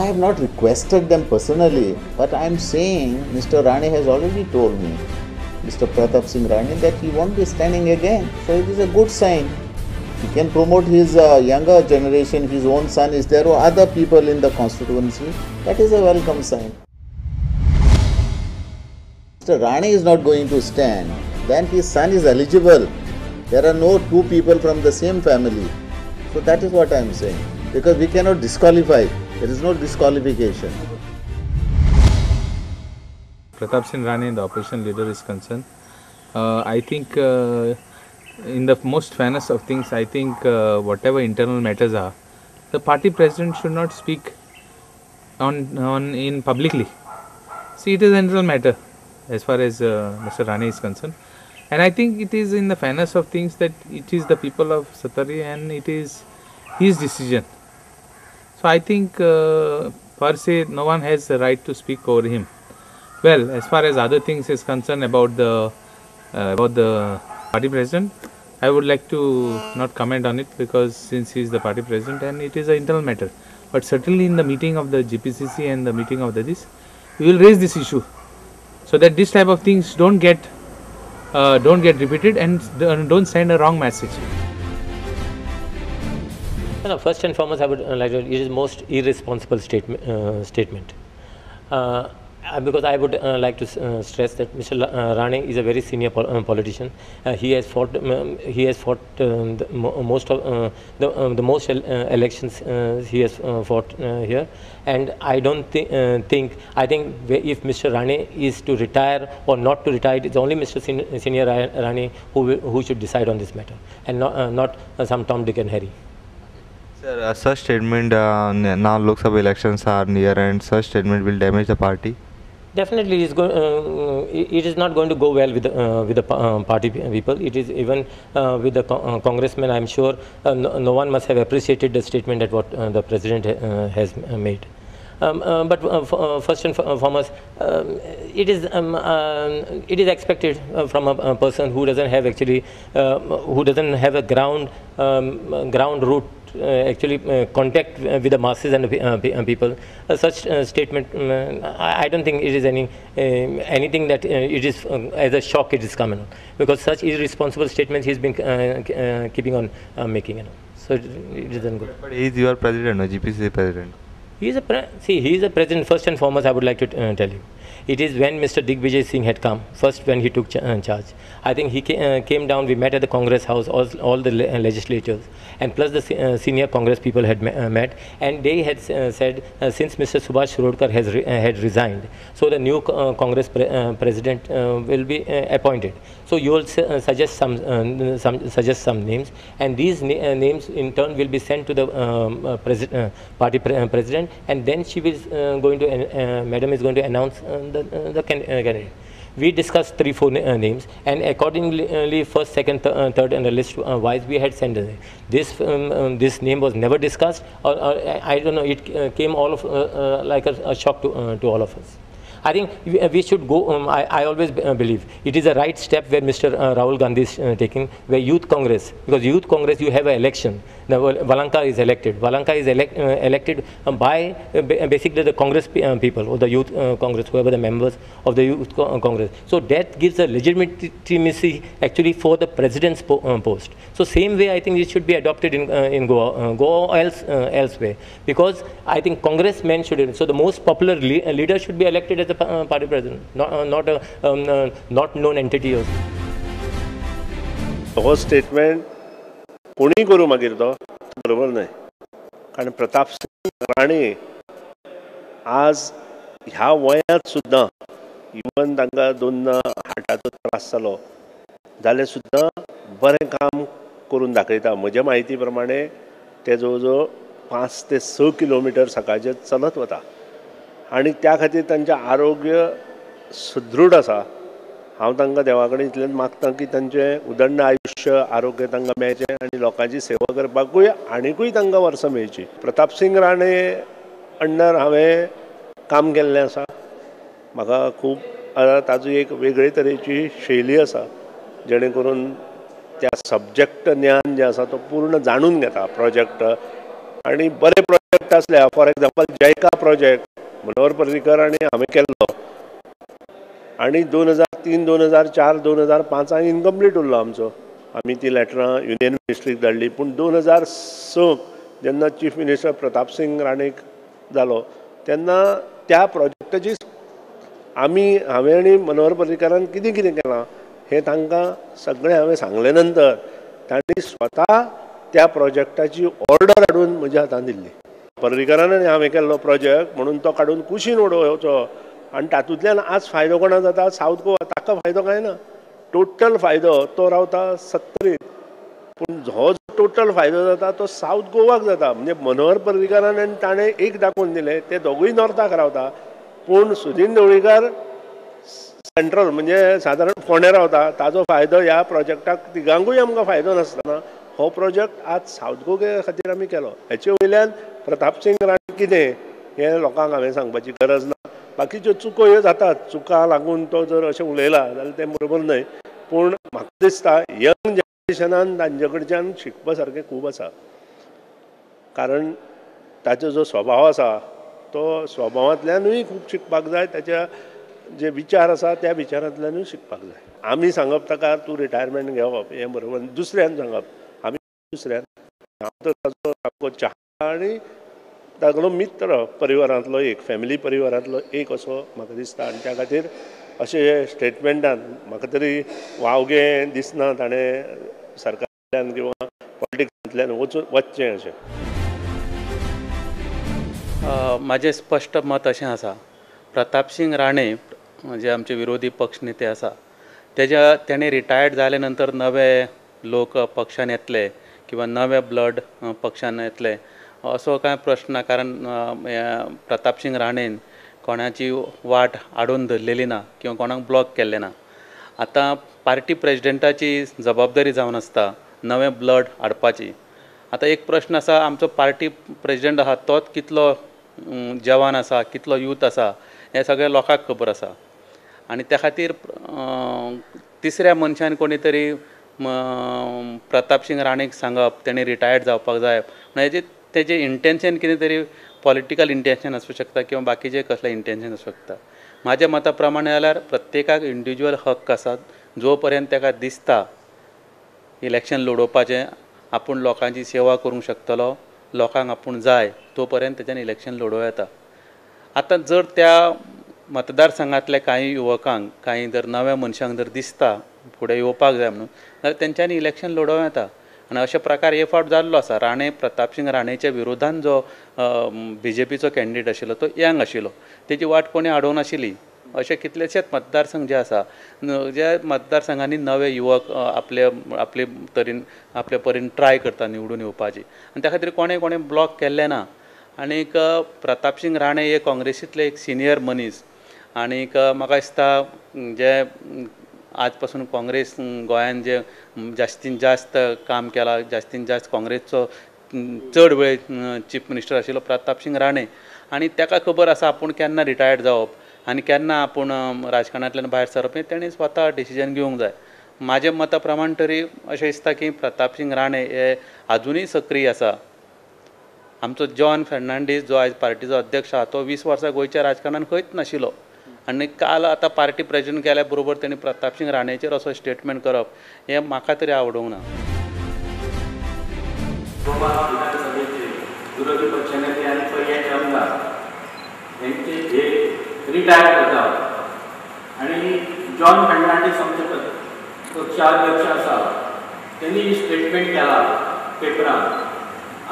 I have not requested them personally, but I am saying Mr. Rane has already told me, Mr. Pratap Singh Rane, that he won't be standing again. So it is a good sign. He can promote his younger generation, his own son is there, or other people in the constituency. That is a welcome sign. Mr. Rane is not going to stand, then his son is eligible. There are no two people from the same family. So that is what I am saying. Because we cannot disqualify. There is no disqualification. Pratap Singh Rane, the opposition leader, is concerned. I think in the most fairness of things, I think whatever internal matters are, the party president should not speak on in publicly. See, it is an internal matter as far as Mr. Rane is concerned. And I think it is in the fairness of things that it is the people of Satari and it is his decision. So I think per se no one has the right to speak over him. Well, as far as other things is concerned about the party president, I would like to not comment on it because since he is the party president and it is an internal matter. But certainly in the meeting of the GPCC and the meeting of this, we will raise this issue so that this type of things don't get repeated and don't send a wrong message. No, first and foremost, I would like to. It is most irresponsible statement. Because I would like to stress that Mr. Rane is a very senior politician. He has fought. The most elections he has fought here, and I don't think. I think if Mr. Rane is to retire or not to retire, it's only Mr. Senior Rane who should decide on this matter, and not some Tom, Dick, and Harry. Sir, such statement now Lok Sabha elections are near and such statement will damage the party. Definitely, it is not going to go well with the party people. It is even with the congressmen. I am sure no one must have appreciated the statement that what the president has made. But first and foremost, it is expected from a person who doesn't have a ground root. Contact with the masses and people. Such statement, I don't think it is anything that it is as a shock it is coming, because such irresponsible statements he's been keeping on making. So it isn't good. But he is your president, or GPCC president. He is a president. First and foremost, I would like to tell you. It is when Mr. Digvijay Singh had come, first when he took charge. I think he came down, we met at the Congress House, all the legislators, and plus the senior Congress people had met, and they had said, since Mr. Subhash Shirodkar had resigned, so the new Congress president will be appointed. So you will suggest some names, and these names in turn will be sent to the party president, and then she is Madam is going to announce the candidate. We discussed 3-4 names, and accordingly, first, second, third, and the list wise, we had sent it. This name was never discussed, or I don't know. It came all of like a shock to all of us. I think we should go. I always believe it is a right step where Mr. Rahul Gandhi is taking, where Youth Congress, because Youth Congress you have an election. Now Valanka is elected. Valanka is elected by basically the Congress people or the Youth Congress, whoever the members of the Youth Congress. So that gives a legitimacy actually for the president's post. So same way I think it should be adopted in Goa or elsewhere, because I think congressmen should. So the most popular leader should be elected as the party president, not a not known entity. हो statement कोणी करू मागीर तो बरोबर नाही, कारण प्रताप सिंग राणे आज ह्या वयात सुद्धा इवन तांकां दोन हार्टाचो त्रास जालो जाल्यार सुद्धा बरें काम करून दाखयता. म्हज्या म्हायती प्रमाणे ते जवळ जवळ 5 ते 6 किलोमीटर सकाळचे चलत वता, आणि त्या खातीर तांचें आरोग्य सुदृढ आसा. हांव तांकां देवा कडेन इतलेंच मागतां की तांचें उदंड आयुश्य आरोग्य तांकां मेळचें आनी लोकांची सेवा करपाकूय आनीकूय तांकां वर्सां मेळची. प्रताप सिंग राणे अंडर हांवें काम केल्लें आसा. म्हाका खूब ताजो एक वेगळे तरेची शैली आसा, जेणे करून त्या सब्जेक्ट ज्ञान जें आसा तो पूर्ण जाणून घेता प्रोजेक्ट, आनी बरे प्रोजेक्ट असल्या फॉर एक्झाम्पल जैका प्रोजेक्ट मनोहर पर्रीकर आनी हांवें केल्लो आनी 2003, 2004, 2005 इनकम्प्लीट उरलो आमचो. आमी ती लेटरां युनियन मिनिस्ट्रीक धाडली. पूण 2006 जेन्ना चीफ मिनिस्टर प्रताप सिंग राणेक जालो तेन्ना त्या प्रोजेक्टाची हांवें आनी मनोहर पर्रीकारान कितें कितें केलां हें तांकां सगळें हांवें सांगले नंतर तांणी स्वता त्या प्रोजेक्टाची ऑर्डर हाडून म्हज्या हातांत दिल्ली. पर्रीकारान आनी हांवें केल्लो प्रोजेक्ट म्हणून तो काडून कुशीन उडोवचो आनी तातूंतल्यान आज फायदो कोणा जाता? सावथ गोवा. ताका फायदो काय ना. टोटल फायदो तो रावता 70. पूण हो जो टोटल फायदो जाता तो सावथ गोवाक जाता. म्हणजे मनोहर पर्रीकारान आनी ताणें एक दाखोवन दिलें ते दोगूय नॉर्थाक रावता पूण सुदीन ढवळीकर सेंट्रल म्हणजे सादारण फोंड्या रावता. ताजो फायदो ह्या प्रोजेक्टाक तिगांकूय आमकां फायदो नासतना हो प्रोजेक्ट आज सावथ गोवे खातीर आमी केलो. हेचे वयल्यान प्रताप सिंग राणे कितें हें लोकांक हांवें सांगपाची गरज ना. बाकीच्यो चुको ह्यो जातात. चुका लागून तो जर अशें उलयला जाल्यार तें बरोबर न्हय. पूण म्हाका दिसता यंग जनरेशनान तांचे कडच्यान शिकपा सारकें खूब आसा. कारण ताचो जो स्वभाव आसा तो स्वभावांतल्यानूय खूब शिकपाक जाय. ताच्या जे विचार आसा त्या विचारांतल्यानूय शिकपाक जाय. आमी सांगप ताका तूं रिटायरमेंट घेवप हें बरोबर. दुसऱ्यान सांगप आमी दुसऱ्यान हांव तर ताजो सामको चाहता आनी तागलो मित्र परिवारांतलो एक फॅमिली परिवारांतलो एक असो म्हाका दिसता. आनी त्या खातीर अशें स्टेटमेंटान म्हाका तरी वावगें दिसना ताणें सरकारांतल्यान किंवा पॉलिटिक्सांतल्यान वचचें अशें. म्हाजें स्पश्ट मत अशें आसा. प्रताप सिंग राणे जे आमचे विरोधी पक्ष नेते आसा तेणे रिटायर्ड जाले नंतर नवे लोक पक्षान येतले किंवा नवे ब्लड पक्षान येतले असो कांय प्रश्न ना. कारण प्रताप सिंग राणेन कोणाची वाट आडोवन धरलेली ना किंवा कोणाक ब्लॉक केल्लें ना. आतां पार्टी प्रेजिडेंटाची जबाबदारी जावन आसता नवें ब्लड हाडपाची. आतां एक प्रश्न आसा आमचो पार्टी प्रेजिडेंट आहा तोच कितलो जवान आसा कितलो यूथ आसा हें सगळें लोकांक खबर आसा. आनी त्या खातीर तिसऱ्या मनशान कोणी तरी प्रताप सिंग राणेक सांगप तेणी रिटायर्ड जावपाक जाय म्हणजे तेजें इंटेन्शन कितें तरी पॉलिटिकल इंटेन्शन आसूं शकता किंवा बाकीचें कसलें इंटेन्शन आसूं शकता. म्हाज्या मता प्रमाणे जाल्यार प्रत्येकाक इंडिविज्युअल हक्क आसा. जो पर्यंत ताका दिसता इलेक्शन लडोवपाचें आपूण लोकांची सेवा करूंक शकतलो लोकांक आपूण जाय तो पर्यंत तेच्यान इलेक्शन लडोवं येता. आतां जर त्या मतदारसंघांतल्या कांय युवकांक कांय जर नव्या मनशांक जर दिसता फुडें येवपाक जाय म्हणून जाल्यार तेंच्यांनी इलेक्शन लडोवं येता. आनी अशे प्रकार हे फावट जाल्लो आसा. राणे प्रताप सिंग राणेच्या विरोधान जो BJPचो कॅन्डिडेट आशिल्लो तो यंग आशिल्लो तेजी वाट कोणी आडोवं नाशिल्ली. अशे कितलेशेच मतदारसंघ जे आसा ज्या मतदारसंघांनी नवे युवक आपले परीन ट्राय करता निवडून येवपाची आनी त्या खातीर कोणें ब्लॉक केल्लें ना. आनीक प्रताप सिंग राणे हे काँग्रेसींतले एक सिनियर मनीस आनीक म्हाका दिसता जे आज पासून काँग्रेस गोंयान जे जास्तीन जास्त काम केलां जास्तीन जास्त काँग्रेसचो चड वेळ चीफ मिनिस्टर आशिल्लो प्रताप सिंग राणे आनी ताका खबर आसा आपूण केन्ना रिटायर्ड जावप आनी केन्ना आपूण राजकारणांतल्यान भायर सरप हें तेणी स्वता डिसिजन घेवंक जाय. म्हाज्या मता प्रमाण तरी अशें दिसता की प्रताप सिंग राणे हे आजुनूय सक्रीय आसा. आमचो जॉन फर्नांडीस जो आयज पार्टीचो अध्यक्ष आहा तो 20 वर्सां गोंयच्या राजकारणांत खंयच नाशिल्लो आनी काल आतां पार्टी प्रेजिडेंट केल्या बरोबर तेणी प्रताप सिंग राणेचेर असो स्टेटमेंट करप हें म्हाका तरी आवडूंक ना. विरोधी पक्षनेते आनी पर्याय आमदार हेंचे रिटायर करता आनी जॉन फर्नांडीस आमचो पक्षाध्यक्ष आसा तेणी स्टेटमेंट केला पेपरान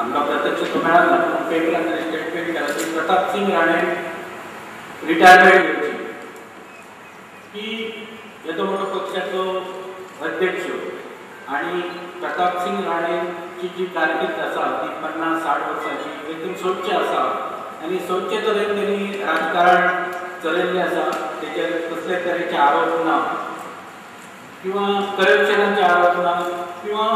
आमकां प्रत्यक्ष तो मेळना पूण पेपरान ताणें स्टेटमेंट केला की प्रताप सिंग राणे रिटायरमेंट घेवची की येदो मोठो पक्षाचो अध्यक्ष आनी प्रताप सिंग राणेची जी कारकीर्द आसा ती 50-60 वर्सांची एकदम सोडची आसा आनी सोडचे तरेन तेणी राजकारण चलयल्लें आसा. तेचेर कसले तरेचे आरोप ना किंवा करप्शनाचे आरोप ना किंवा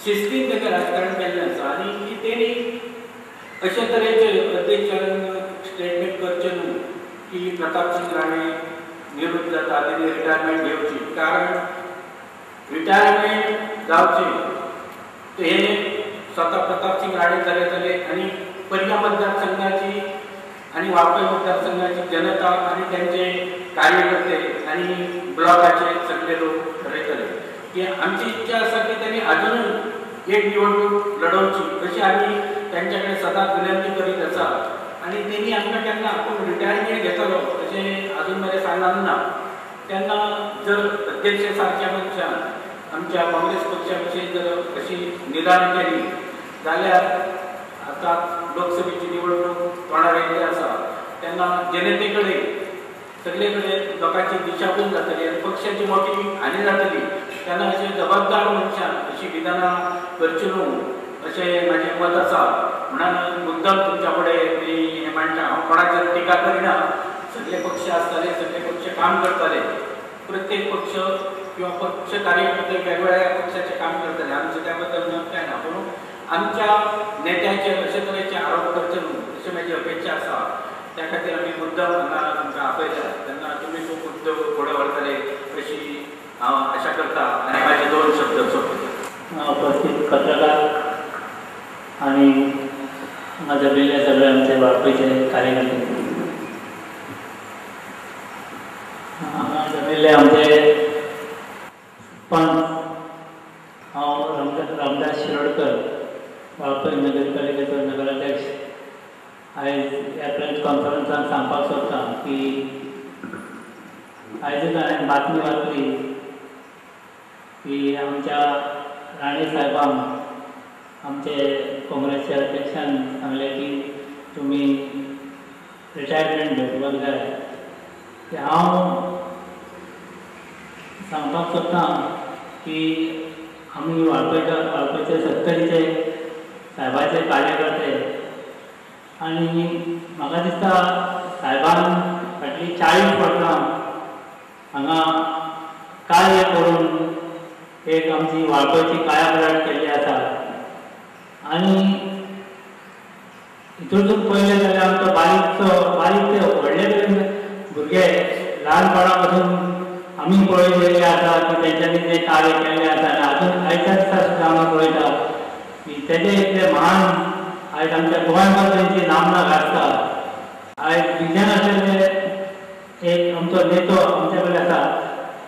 शिस्तीन तेणें राजकारण केल्लें आसा आनी तेणी अशे तरेचे अध्यक्षान स्टेटमेंट करचें न्हू की प्रताप सिंग राणे निवृत्त जाता तेणी रिटायरमेंट घेवची. कारण रिटायरमेंट जावचें तें स्वता प्रताप सिंग राणे जाले आनी पर्या मतदारसंघाची आणि वापय मतदारसंघाची जनता आणि त्यांचे कार्यकर्ते आणि ब्लॉकाचे सगळे लोक ठरयतले की आमची इच्छा आसा की त्यांनी अजूनही एक निवडणूक लढवची अशी आम्ही त्यांच्याकडे सदांच विनंती करीत आसा आणि त्यांनी आमकां केन्ना आपूण रिटायरमेंट घेतलो अशें अजून मेरेन सांगलें ना तेन्ना जर अध्यक्ष सारक्या मनशान आमच्या काँग्रेस पक्षा विशीं जर अशी निदान केली जाल्यार आतां लोकसभेची निवडणूक तोंडार येयल्ली आसा तेन्ना जनते कडेन सगळे कडेन लोकांची दिशाभूल जातली आनी पक्षाची मोठी हानी जातली तेन्ना अशें जबाबदार मनशान अशी विधानां करची न्हू अशें म्हाजें मत आसा म्हणून मुद्दम तुमच्या कडेन मी हें मांडटा हांव कोणाचेर टिका करिना सगळे पक्ष आसताले सगळे पक्ष काम करताले प्रत्येक पक्ष किंवा पक्ष कार्यकर्ते वेगवेगळ्या पक्षाचे काम करताले आमचे त्या बद्दल मत काय ना पूण आमच्या नेत्याचेर अशे तरेचे आरोप करचे न्हू अशी म्हाजी अपेक्षा आसा त्या खातीर आमी मुद्दम हांगा तुमकां आपयता तेन्ना तुमी तो मुद्दो फुडें व्हरतले अशी हांव आशा करता आनी म्हाजे 2 शब्द सोंपयता. उपस्थित पत्रकार आणि माझ्या वेगळ्या सगळे आमचे वाळपयचे कार्यकर्ते जमिल्ले आमचे पंच हांव रामदास शिरोडकर वाळपय नगरपालिकेचो नगराध्यक्ष आयज ह्या प्रेस कॉन्फरन्सान सांगपाक सोदता की आयजच हांवें बातमी वाचली की आमच्या राणे साहेबांक आमचे काँग्रेसच्या अध्यक्षान सांगले की तुमी रिटायरमेंट घेवपाक जाय ते हांव सांगपाक सोदतां की आमी वाळपयचे 70चे साहेबाचे कार्यकर्ते आनी म्हाका दिसता साहेबान फाटलीं 40 वर्सां हांगा कार्य करून एक आमची वाळपयची कायापलट केल्ली आसा आनी हितूंतून पळयलें जाल्यार आमचो बारीक ते व्हडले भुरगे ल्हानपणा पासून आमी पळयलेले आसा की तेंच्यांनी तें कार्य केल्लें आसा आनी आजून आयच्या दिसा सुद्दां आमी पळयता की तेजे इतले महान आयज आमच्या गोंयभर तेंची नामना गाजता. आयज विजन आशिल्ले एक आमचो नेतो आमचे कडेन आसा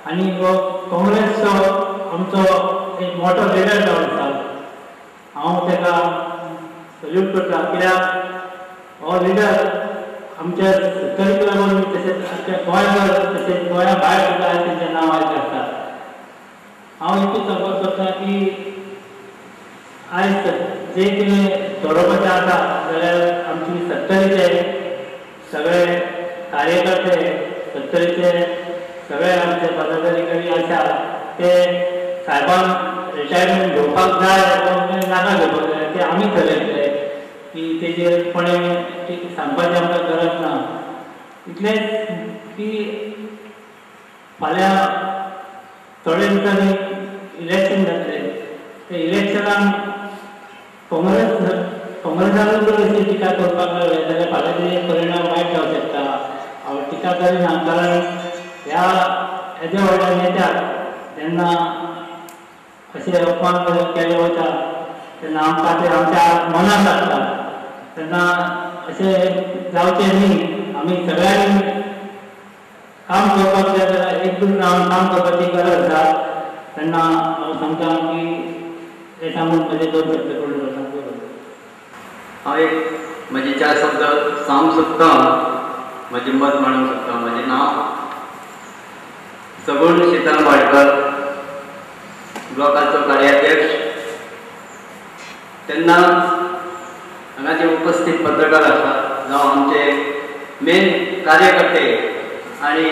आनी हो काँग्रेसचो आमचो एक मोठो लिडर जावन आसा. हांव ताका सल्यूट करता कित्याक हो लिडर आमच्या 70क लागून तशेंच आमच्या गोंयभर तशेंच गोंया भायर सुद्दां तेंचें नांव आयज आसता. हांव इतूच सांगपाक सोदतां की आयज जे कितें बरोवपाचें आसा जाल्यार आमची 70चे सगळे कार्यकर्ते 70चे सगळे आमचे पदाधिकारी आसा ते साहेबान रिटायरमेंट घेवपाक जाय नाका घेवपाक जाय ते आमी ठरयतले की तेजेर कोणें सांगपाचें आमकां गरज ना. इतलेंच की फाल्यां थोडे दिसांनी इलेक्शन जातलें ते इलेक्शनान काँग्रेसानूच जर अशी टिका करपाक लागले जाल्यार फाल्यां तेजे परिणाम वायट जावंक शकता. हांव टिका करिना कारण ह्या येदे व्हडल्या नेत्याक जेन्ना अशें अपमान केले वता तेन्ना आमकां ते आमच्या मनाक लागता तेन्ना अशें जावचें न्ही. आमी सगळ्यांनी काम करपाक जाय जाल्यार एकजूट रावन काम करपाची गरज आसा. तेन्ना हांव सांगता की हे सांगून म्हजे 2 शब्द फुडें व्हरता. हांव एक म्हजे 4 शब्द सांगूंक सोदतां म्हजें मत मांडूंक सोदतां. म्हजें नांव सगुण शीतल वाडकर ब्लॉकाचो कार्याध्यक्ष. तेन्ना हांगा जे उपस्थित पत्रकार आसात जावं आमचे मेन कार्यकर्ते आनी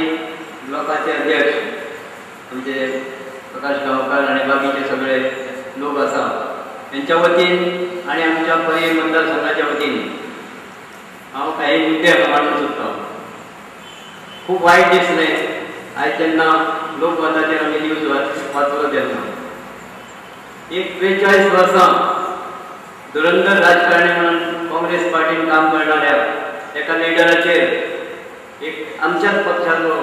ब्लॉकाचे अध्यक्ष आमचे प्रकाश गांवकार आनी बाकीचे सगळे लोक आसा त्यांच्या वतीन आनी आमच्या पर्याय मतदारसंघाच्या वतीन हांव काही मुद्दे मांडूंक सोदतां. खूब वायट दिसलें आयज जेन्ना लोकमताचेर आमी न्यूज वाचलो तेन्ना एक 43 वर्सां धुरंधर राजकारणी म्हणून काँग्रेस पार्टीन काम करणाऱ्या एका लिडराचेर एक आमच्याच पक्षाचो